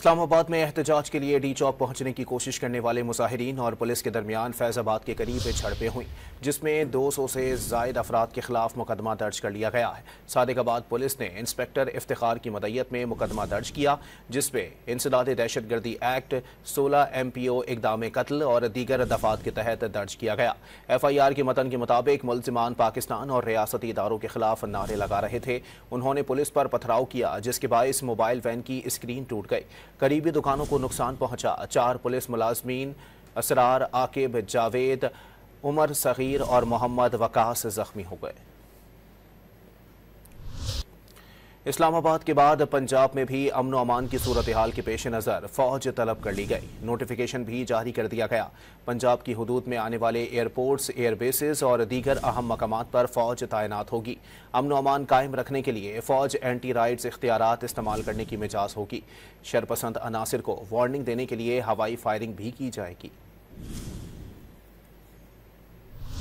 इस्लामाबाद में एहतजाज के लिए डी चौक पहुंचने की कोशिश करने वाले मुजाहिरीन और पुलिस के दरमियान फैजाबाद के करीब झड़पें हुई, जिसमें 200 से जायद अफराद के खिलाफ मुकदमा दर्ज कर लिया गया है। सादिकाबाद पुलिस ने इंस्पेक्टर इफ्तिखार की मदय्यत में मुकदमा दर्ज किया, जिसमें इंसदाद दहशतगर्दी एक्ट, 16 MPO इक़दाम कत्ल और दीगर दफात के तहत दर्ज किया गया। FIR के मतन के मुताबिक मुल्जिमान पाकिस्तान और रियासती इदारों के खिलाफ नारे लगा रहे थे। उन्होंने पुलिस पर पथराव किया, जिसके बायस मोबाइल वैन की स्क्रीन टूट गई। करीबी दुकानों को नुकसान पहुंचा। 4 पुलिस मुलाजमीन असरार, आकिब, जावेद, उमर सगीर और मोहम्मद वकास जख्मी हो गए। इस्लामाबाद के बाद पंजाब में भी अमन अमान की सूरत हाल के पेश नज़र फौज तलब कर ली गई। नोटिफिकेशन भी जारी कर दिया गया। पंजाब की हुदूद में आने वाले एयरपोर्ट्स, एयरबेसेस और दीगर अहम मकामात पर फौज तैनात होगी। अमन अमान कायम रखने के लिए फौज एंटी राइड्स इख्तियारात इस्तेमाल करने की मिजाज होगी। शरपसंद अनासिर को वार्निंग देने के लिए हवाई फायरिंग भी की जाएगी।